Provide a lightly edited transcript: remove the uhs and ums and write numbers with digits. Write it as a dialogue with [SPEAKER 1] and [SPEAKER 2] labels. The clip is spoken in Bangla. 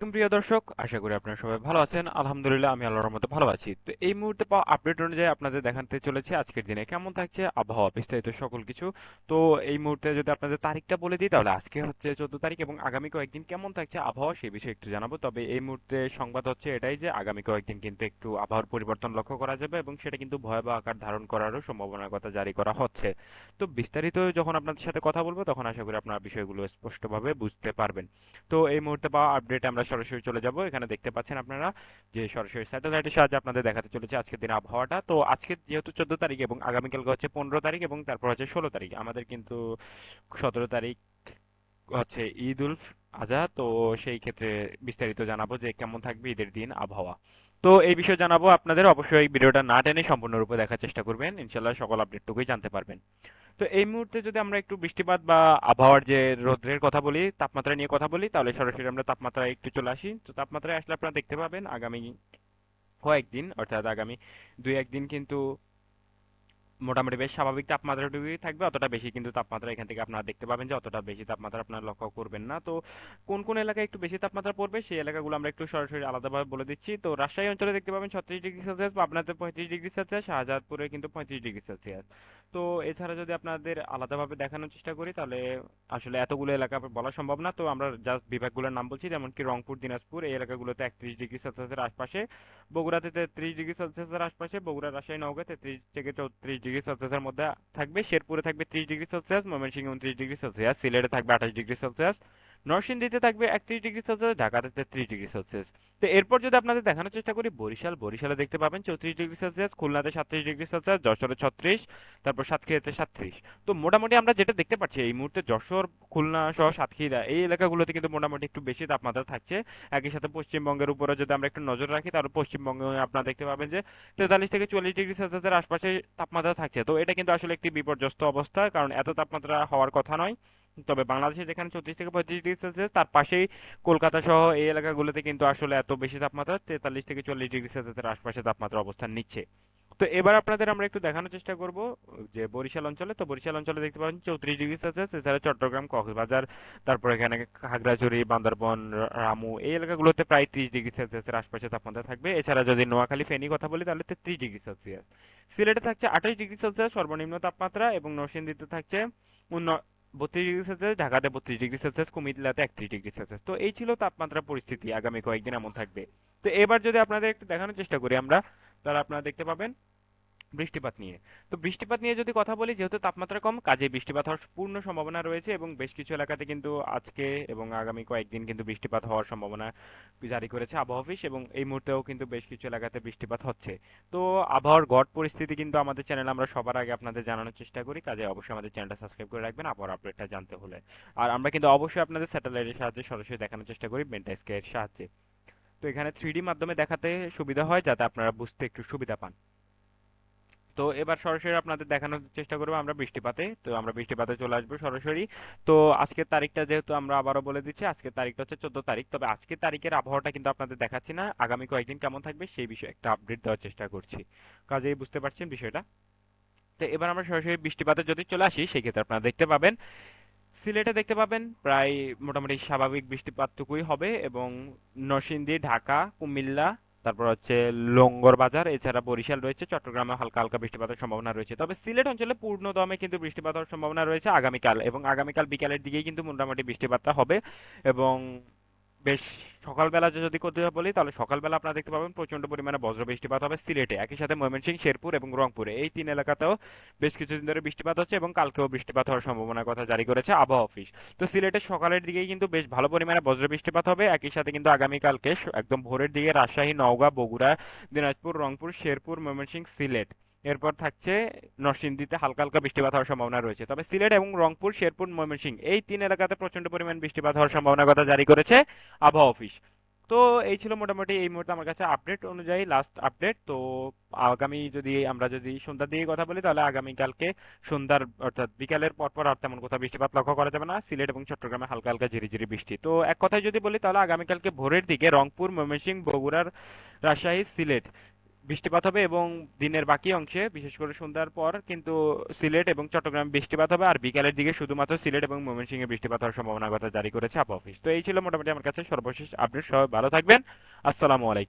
[SPEAKER 1] প্রিয় দর্শক, আশা করি আপনারা সবাই ভালো আছেন। আলহামদুলিল্লাহ, আমি আল্লাহর রহমতে ভালো আছি। তো এই মুহূর্তে পাওয়া আপডেট অনুযায়ী আপনাদের দেখাতে চলেছে আজকের দিনে কেমন থাকছে আবহাওয়া, বিস্তারিত সকল কিছু। তো এই মুহূর্তে যদি আপনাদের তারিখটা বলে দিই, তাহলে আজকে হচ্ছে 14 তারিখ এবং আগামী কয়েকদিন কেমন থাকছে আবহাওয়া সেই বিষয়ে একটু জানাবো। তবে এই মুহূর্তে সংবাদ হচ্ছে এটাই যে আগামী কয়েকদিন কিন্তু একটু আবহাওয়ার পরিবর্তন লক্ষ্য করা যাবে এবং সেটা কিন্তু ভয়াবহ আকার ধারণ করারও সম্ভাবনার কথা জারি করা হচ্ছে। তো বিস্তারিত যখন আপনাদের সাথে কথা বলবো, তখন আশা করি আপনারা বিষয়গুলো স্পষ্টভাবে বুঝতে পারবেন। তো এই মুহূর্তে পাওয়া আপডেট আমরা সরাসরি চলে যাব। এখানে দেখতে পাচ্ছেন আপনারা যে সরাসরি স্যাটেলাইটের সাহায্যে আপনাদের দেখাতে চলেছে আজকের দিন আবহাওয়াটা। তো আজকে যেহেতু 14 তারিখ এবং আগামীকালকে হচ্ছে 15 তারিখ এবং তারপর হচ্ছে 16 তারিখ, আমাদের কিন্তু 17 তারিখ হচ্ছে ঈদ উল আজহা। তো সেই ক্ষেত্রে বিস্তারিত জানাবো যে কেমন থাকবে ঈদের দিন আবহাওয়া। তো এই বিষয়ে জানাবো আপনাদের, অবশ্যই ভিডিওটা না টেনে সম্পূর্ণরূপে দেখার চেষ্টা করবেন, ইনশাল্লাহ সকল আপডেটটুকুই জানতে পারবেন। তো এই মুহূর্তে যদি আমরা একটু বৃষ্টিপাত বা আবহাওয়ার যে রৌদ্রের কথা বলি, তাপমাত্রা নিয়ে কথা বলি, তাহলে সরাসরি আমরা তাপমাত্রায় একটু চলে আসি। তো তাপমাত্রায় আসলে আপনারা দেখতে পাবেন আগামী কয়েকদিন, অর্থাৎ আগামী 2-1 দিন কিন্তু মোটামুটি বেশ স্বাভাবিক তাপমাত্রাটুকুই থাকবে। অতটা বেশি কিন্তু তাপমাত্রা এখান থেকে আপনারা দেখতে পাবেন যে অতটা বেশি তাপমাত্রা আপনারা লক্ষ্য করবেন না। তো কোন কোন এলাকায় একটু বেশি তাপমাত্রা পড়বে সেই এলাকাগুলো আমরা একটু সরাসরি আলাদাভাবে বলে দিচ্ছি। তো রাজশাহী অঞ্চলে দেখতে পাবেন 36 ডিগ্রি সেলসিয়াস, পাবনাতে 35 ডিগ্রি সেলসিয়াস, শাহজাদপুরে কিন্তু 35 ডিগ্রি সেলসিয়াস। তো এছাড়া যদি আপনাদের আলাদাভাবে দেখানোর চেষ্টা করি, তাহলে আসলে এতগুলো এলাকা বলা সম্ভব না। তো আমরা জাস্ট বিভাগগুলোর নাম বলছি, যেমন কি রংপুর, দিনাজপুর এই এলাকাগুলোতে 31 ডিগ্রি সেলসিয়াসের আশপাশে, বগুড়াতে 33 ডিগ্রি সেলসিয়াসের আশপাশে, বগুড়া, রাজশাহী, নওগাঁ 33 থেকে 34 ডিগ্রি সেলসিয়াসের মধ্যে থাকবে। শেরপুরে থাকবে 30 ডিগ্রি সেলসিয়াস, ময়মনসিংহে 29 ডিগ্রি সেলসিয়াস, সিলেটে থাকবে 28 ডিগ্রি সেলসিয়াস, নরসিংদীতে থাকবে 31 ডিগ্রি সেলসিয়াস, ঢাকাতে 33 ডিগ্রি সেলসিয়াস। তো এরপর যদি আপনাদের দেখানোর চেষ্টা করি বরিশালে দেখতে পাবেন 34 ডিগ্রি সেলসিয়াস, খুলনাতে 37 ডিগ্রি সেলসিয়াস, যশোরে 36, তারপর সাতক্ষীরাতে 37। তো মোটামুটি আমরা যেটা দেখতে পাচ্ছি এই মুহূর্তে যশোর, খুলনা সহ সাতক্ষীরা এই এলাকাগুলোতে কিন্তু মোটামুটি একটু বেশি তাপমাত্রা থাকছে। একই সাথে পশ্চিমবঙ্গের উপরে যদি আমরা একটু নজর রাখি, তাহলে পশ্চিমবঙ্গে আপনারা দেখতে পাবেন যে 43 থেকে 44 ডিগ্রি সেলসিয়াসের আশপাশে তাপমাত্রা থাকছে। তো এটা কিন্তু আসলে একটি বিপর্যস্ত অবস্থা, কারণ এত তাপমাত্রা হওয়ার কথা নয়। তবে বাংলাদেশে যেখানে 34 থেকে 35 ডিগ্রি সেলসিয়াস, তার পাশেই কলকাতা সহ এই এলাকাগুলোতে কিন্তু আসলে এত বেশি তাপমাত্রা 43 থেকে 44 ডিগ্রি সেলসিয়াসের আশপাশে তাপমাত্রা অবস্থান নিচ্ছে। তো এবার আপনাদের আমরা একটু দেখানোর চেষ্টা করব যে বরিশাল অঞ্চলে। তো বরিশাল অঞ্চলে দেখতে পাচ্ছেন 34 ডিগ্রি সেলসিয়াস, এছাড়া চট্টগ্রাম, কক্সবাজার, তারপর এখানে খাগড়াছড়ি, বান্দরবন, রামু এই এলাকাগুলোতে প্রায় 30 ডিগ্রি সেলসিয়াসের আশপাশে তাপমাত্রা থাকবে। এছাড়া যদি নোয়াখালী, ফেনী কথা বলি, তাহলে 33 ডিগ্রি সেলসিয়াস। সিলেটে থাকছে 28 ডিগ্রি সেলসিয়াস সর্বনিম্ন তাপমাত্রা এবং নরসিংদীতে থাকছে 32 ডিগ্রি সেলসিয়াস, ঢাকাতে 32 ডিগ্রি সেলসিয়াস, কুমিল্লাতে 31 ডিগ্রি সেলসিয়াস। তো এই ছিল তাপমাত্রা পরিস্থিতি, আগামী কয়েকদিন এমন থাকবে। তো এবার যদি আপনাদের একটু দেখানোর চেষ্টা করি আমরা, তাহলে আপনারা দেখতে পাবেন বৃষ্টিপাত নিয়ে। তো বৃষ্টিপাত নিয়ে যদি কথা বলি, যেহেতু তাপমাত্রা কম, কাজে বৃষ্টিপাত হওয়ার পূর্ণ সম্ভাবনা রয়েছে এবং বেশ কিছু এলাকাতে কিন্তু আজকে এবং আগামী কয়েকদিন কিন্তু বৃষ্টিপাত হওয়ার সম্ভাবনা জারি করেছে আবহাওয়া অফিস, এবং এই মুহূর্তেও কিন্তু বেশ কিছু এলাকাতে বৃষ্টিপাত হচ্ছে। তো আবহাওয়ার গড় পরিস্থিতি কিন্তু আমাদের চ্যানেলে আমরা সবার আগে আপনাদের জানানোর চেষ্টা করি, কাজে অবশ্যই আমাদের চ্যানেলটা সাবস্ক্রাইব করে রাখবেন আবহাওয়ার আপডেটটা জানতে হলে। আর আমরা কিন্তু অবশ্যই আপনাদের স্যাটেলাইটের সাহায্যে সরাসরি দেখানোর চেষ্টা করি, বেন্টা স্কাইয়ের সাহায্যে। তো এখানে 3D মাধ্যমে দেখাতে সুবিধা হয়, যাতে আপনারা বুঝতে একটু সুবিধা পান। তো এবার সরাসরি আপনাদের দেখানোর চেষ্টা করবো আমরা বৃষ্টিপাতে। তো আমরা বৃষ্টিপাতে চলে আসবো সরাসরি। তো আজকের তারিখটা যেহেতু আমরা আবারও বলে দিচ্ছি, আজকের তারিখটা হচ্ছে 14 তারিখ। তবে আজকের তারিখের আবহাওয়াটা কিন্তু আপনাদের দেখাচ্ছি না, আগামী কয়েকদিন কেমন থাকবে সেই বিষয়ে একটা আপডেট দেওয়ার চেষ্টা করছি। কাজেই বুঝতে পারছেন বিষয়টা। তো এবার আমরা সরাসরি বৃষ্টিপাতে যদি চলে আসি, সেই ক্ষেত্রে আপনারা দেখতে পাবেন সিলেটে দেখতে পাবেন প্রায় মোটামুটি স্বাভাবিক বৃষ্টিপাতটুকুই হবে, এবং নরসিংদী, ঢাকা, কুমিল্লা, তারপর হচ্ছে লোঙ্গর বাজার, এছাড়া বরিশাল রয়েছে, চট্টগ্রামে হালকা হালকা বৃষ্টিপাতের সম্ভাবনা রয়েছে। তবে সিলেট অঞ্চলে পূর্ণ দমে কিন্তু বৃষ্টিপাত হওয়ার সম্ভাবনা রয়েছে আগামীকাল, এবং আগামীকাল বিকালের দিকেই কিন্তু মোটামুটি বৃষ্টিপাতটা হবে। এবং বেশ সকালবেলা যদি কথা বলি, তাহলে সকালবেলা আপনারা দেখতে পাবেন প্রচন্ড পরিমাণে বজ্র বৃষ্টিপাত হবে সিলেটে, একই সাথে ময়মনসিংহ, শেরপুর এবং রংপুরে এই তিন এলাকাতেও বেশ কিছুদিন ধরে বৃষ্টিপাত হচ্ছে, এবং কালকেও বৃষ্টিপাত হওয়ার সম্ভাবনার কথা জারি করেছে আবহাওয়া অফিস। তো সিলেটের সকালের দিকেই কিন্তু বেশ ভালো পরিমাণে বজ্র বৃষ্টিপাত হবে, একই সাথে কিন্তু আগামীকালকে একদম ভোরের দিকে রাজশাহী, নওগাঁ, বগুড়া, দিনাজপুর, রংপুর, শেরপুর, ময়মনসিংহ, সিলেট, এরপর থাকছে নরসিংদীতে হালকা হালকা বৃষ্টিপাত হওয়ার সম্ভাবনা রয়েছে। তবে সিলেট এবং রংপুর, শেরপুর, ময়মনসিংহ এই তিন এলাকাতে প্রচন্ড পরিমাণ বৃষ্টিপাত হওয়ার সম্ভাবনার কথা জারি করেছে আবহাওয়া অফিস। তো এই ছিল মোটামুটি এই মুহূর্তে আমার কাছে আপডেট অনুযায়ী লাস্ট আপডেট। তো আগামী যদি আমরা যদি সন্ধ্যার দিকে কথা বলি, তাহলে আগামীকালকে সন্ধ্যার অর্থাৎ বিকালের পর পর আর তেমন কোথাও বৃষ্টিপাত লক্ষ্য করা যাবে না, সিলেট এবং চট্টগ্রামে হালকা হালকা ঝিরিঝিরি বৃষ্টি। তো এক কথায় যদি বলি, তাহলে আগামীকালকে ভোরের দিকে রংপুর, ময়মনসিংহ, বগুড়ার, রাজশাহী, সিলেট বৃষ্টিপাত হবে এবং দিনের বাকি অংশে বিশেষ করে সন্ধ্যার পর কিন্তু সিলেট এবং চট্টগ্রামে বৃষ্টিপাত হবে, আর বিকালের দিকে শুধুমাত্র সিলেট এবং ময়মনসিংহে বৃষ্টিপাত হওয়ার সম্ভাবনার কথা জারি করেছে আবহাওয়া অফিস। তো এই ছিল মোটামুটি আমার কাছে সর্বশেষ আপডেট। সবাই ভালো থাকবেন। আসসালামু আলাইকুম।